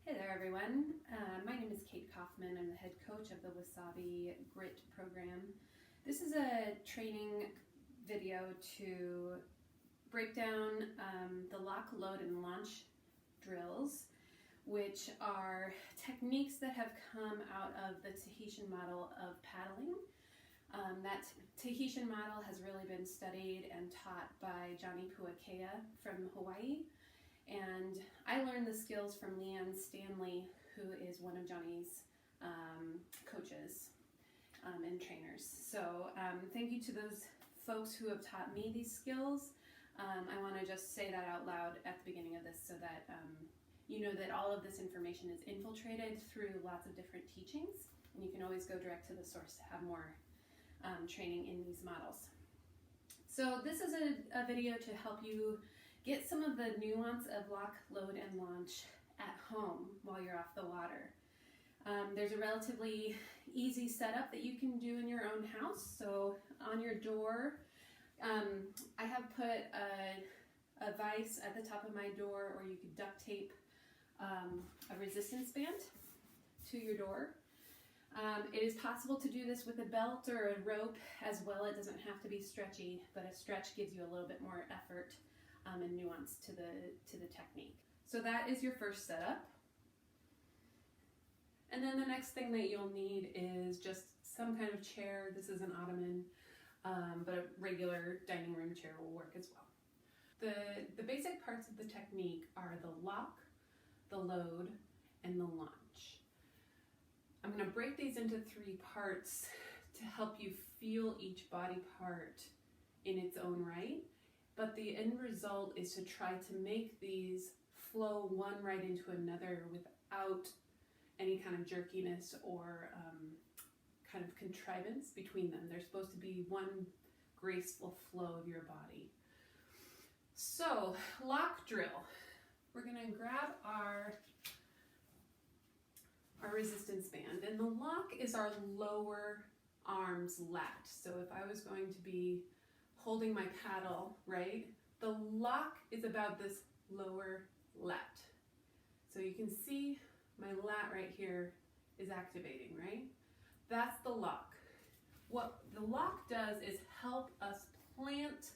Hey there everyone, my name is Kate Kaufman. I'm the head coach of the Wasabi Grit program. This is a training video to break down the lock, load, and launch drills, which are techniques that have come out of the Tahitian model of paddling. That Tahitian model has really been studied and taught by Johnny Puakea from Hawaii. And I learned the skills from Leanne Stanley, who is one of Johnny's coaches and trainers. So thank you to those folks who have taught me these skills. I want to just say that out loud at the beginning of this so that you know that all of this information is infiltrated through lots of different teachings, and you can always go direct to the source to have more training in these models. So this is a video to help you get some of the nuance of lock, load, and launch at home while you're off the water. There's a relatively easy setup that you can do in your own house. So on your door, I have put a vise at the top of my door, or you could duct tape a resistance band to your door. It is possible to do this with a belt or a rope as well. It doesn't have to be stretchy, but a stretch gives you a little bit more effort and nuance to the technique. So that is your first setup. And then the next thing that you'll need is just some kind of chair. This is an ottoman, but a regular dining room chair will work as well. The basic parts of the technique are the lock, the load, and the launch. I'm going to break these into 3 parts to help you feel each body part in its own right. But the end result is to try to make these flow one right into another without any kind of jerkiness or kind of contrivance between them. They're supposed to be one graceful flow of your body. So, lock drill. We're going to grab our resistance band, and the lock is our lower arms lat. So if I was going to be holding my paddle, right, the lock is about this lower lat. So you can see my lat right here is activating, right? That's the lock. What the lock does is help us plant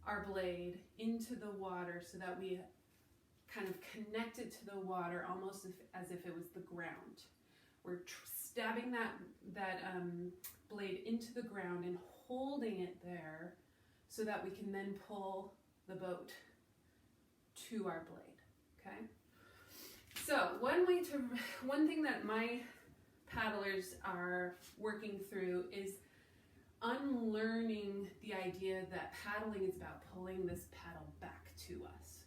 our blade into the water so that we kind of connect it to the water almost as if it was the ground. We're stabbing that blade into the ground and holding it there so that we can then pull the boat to our blade, okay? So one thing that my paddlers are working through is unlearning the idea that paddling is about pulling this paddle back to us,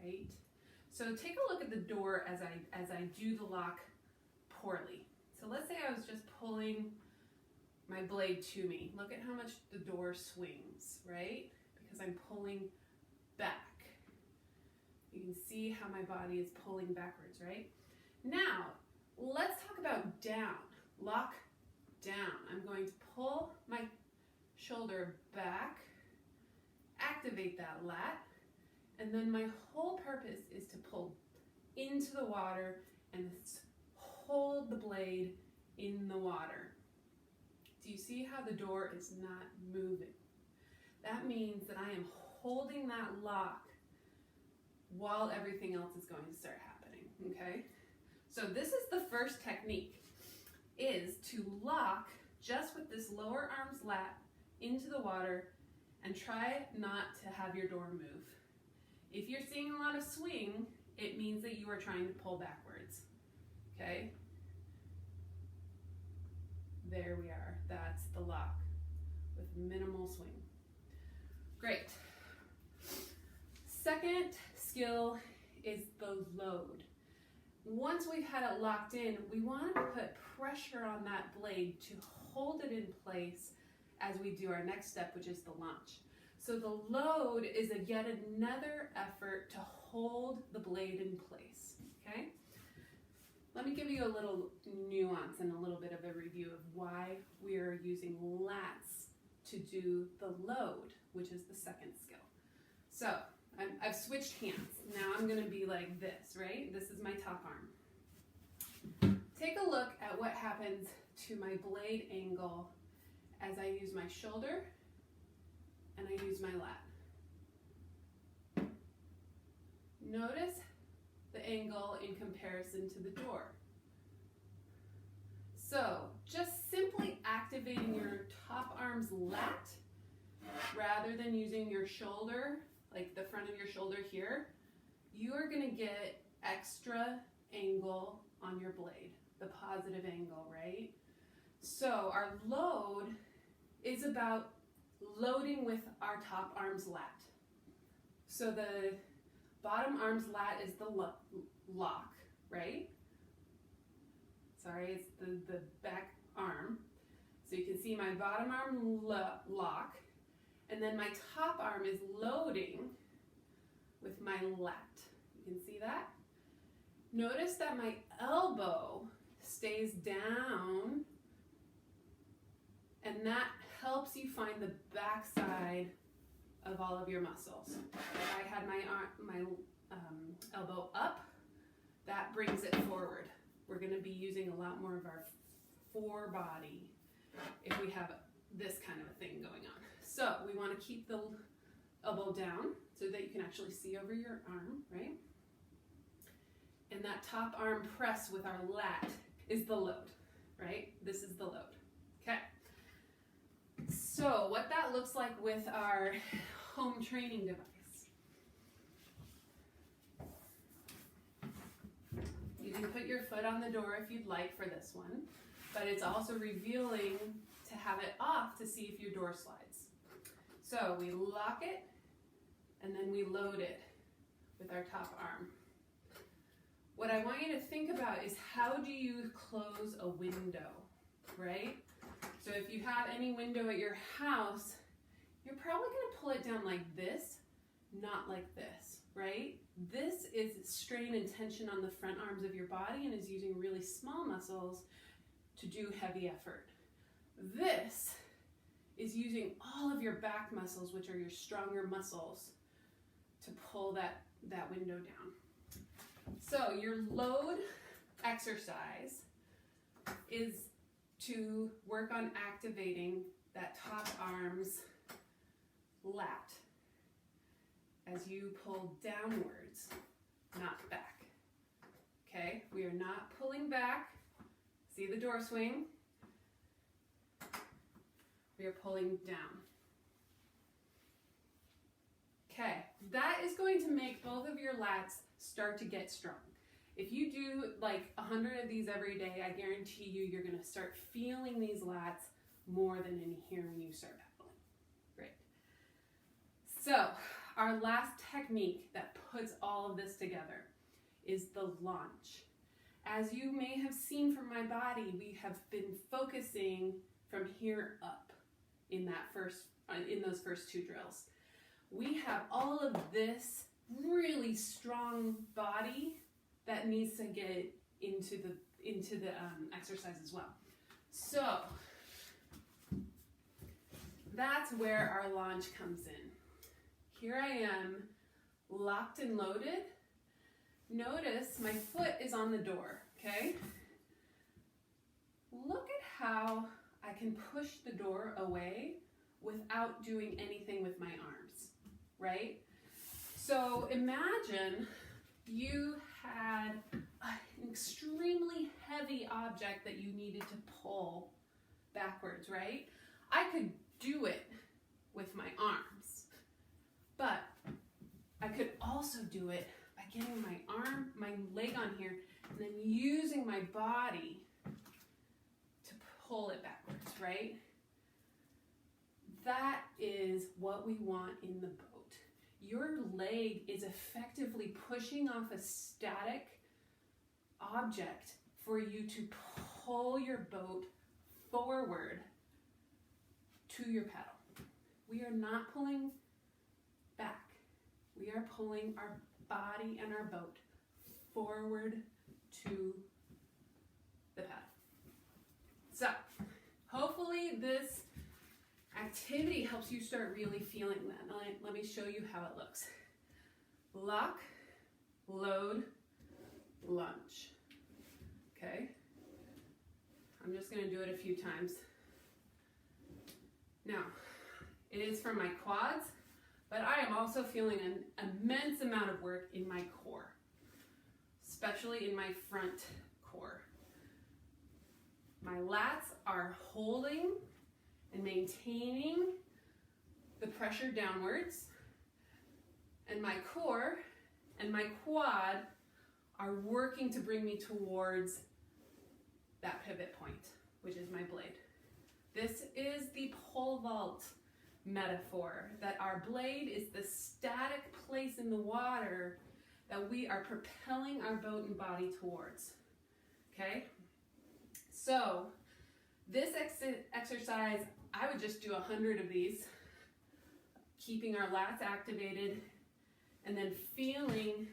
right? So take a look at the door as I do the lock poorly. So let's say I was just pulling my blade to me. Look at how much the door swings, right? Because I'm pulling back. You can see how my body is pulling backwards, right? Now, let's talk about down. Lock down. I'm going to pull my shoulder back, activate that lat, and then my whole purpose is to pull into the water and hold the blade in the water. Do you see how the door is not moving? That means that I am holding that lock while everything else is going to start happening, okay? So this is the first technique, is to lock just with this lower arm's lat into the water and try not to have your door move. If you're seeing a lot of swing, it means that you are trying to pull backwards, okay? There we are. That's the lock with minimal swing. Great. Second skill is the load. Once we've had it locked in, we want to put pressure on that blade to hold it in place as we do our next step, which is the launch. So the load is yet another effort to hold the blade in place, okay? Let me give you a little nuance and a little bit of a review of why we are using lats to do the load, which is the second skill. So I've switched hands. Now I'm gonna be like this, right? This is my top arm. Take a look at what happens to my blade angle as I use my shoulder and I use my lat. Notice the angle in comparison to the door. So just simply activating your top arm's lat rather than using your shoulder, like the front of your shoulder here, you are going to get extra angle on your blade, the positive angle, right? So our load is about loading with our top arm's lat. So the bottom arm's lat is the lock, right? Sorry, it's the back arm. So you can see my bottom arm lock, and then my top arm is loading with my lat. You can see that? Notice that my elbow stays down, and that helps you find the back side of all of your muscles. If I had my elbow up, that brings it forward. We're going to be using a lot more of our fore body if we have this kind of a thing going on. So we want to keep the elbow down so that you can actually see over your arm, right? And that top arm press with our lat is the load, right? This is the load. Okay. So what that looks like with our home training device. You can put your foot on the door if you'd like for this one, but it's also revealing to have it off to see if your door slides. So we lock it and then we load it with our top arm. What I want you to think about is how do you close a window, right? So if you have any window at your house, you're probably going to pull it down like this, not like this, right? This is strain and tension on the front arms of your body and is using really small muscles to do heavy effort. This is using all of your back muscles, which are your stronger muscles, to pull that window down. So your load exercise is to work on activating that top arm's lat as you pull downwards, not back. Okay, we are not pulling back. See the door swing? We are pulling down. Okay, that is going to make both of your lats start to get strong. If you do like 100 of these every day, I guarantee you're going to start feeling these lats more than in here when you start pedaling. Great. So our last technique that puts all of this together is the launch. As you may have seen from my body, we have been focusing from here up in those first two drills. We have all of this really strong body that needs to get into the exercise as well. So that's where our launch comes in. Here I am, locked and loaded. Notice my foot is on the door, okay? Look at how I can push the door away without doing anything with my arms, right? So imagine you had an extremely heavy object that you needed to pull backwards, right? I could do it with my arms, but I could also do it by getting my leg on here and then using my body to pull it backwards, right? That is what we want in the boat. Your leg is effectively pushing off a static object for you to pull your boat forward to your pedal. We are not pulling back. We are pulling our body and our boat forward to the pedal. So, hopefully this activity helps you start really feeling that. Let me show you how it looks. lock, load, lunge. Okay? I'm just going to do it a few times. Now, it is for my quads, but I am also feeling an immense amount of work in my core, especially in my front core. My lats are holding and maintaining the pressure downwards, and my core and my quad are working to bring me towards that pivot point, which is my blade. This is the pole vault metaphor, that our blade is the static place in the water that we are propelling our boat and body towards. Okay? So, this exercise, I would just do 100 of these, keeping our lats activated, and then feeling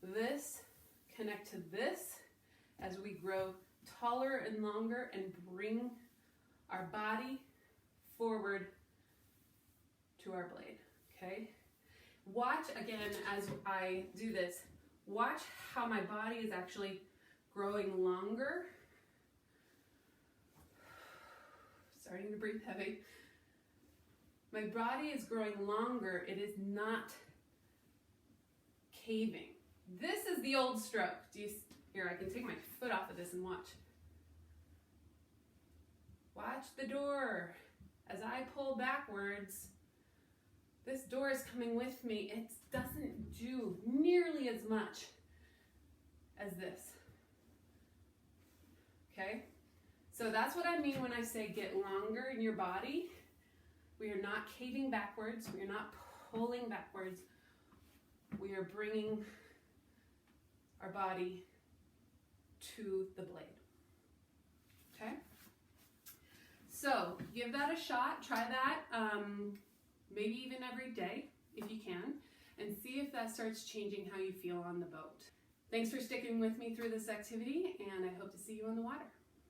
this connect to this as we grow taller and longer and bring our body forward to our blade, okay? Watch again as I do this. Watch how my body is actually growing longer. Starting to breathe heavy. My body is growing longer. It is not caving. This is the old stroke. Here, I can take my foot off of this and watch. Watch the door. As I pull backwards, this door is coming with me. It doesn't do nearly as much as this. Okay? So that's what I mean when I say get longer in your body. We are not caving backwards. We are not pulling backwards. We are bringing our body to the blade. Okay? So give that a shot. Try that maybe even every day if you can, and see if that starts changing how you feel on the boat. Thanks for sticking with me through this activity, and I hope to see you on the water.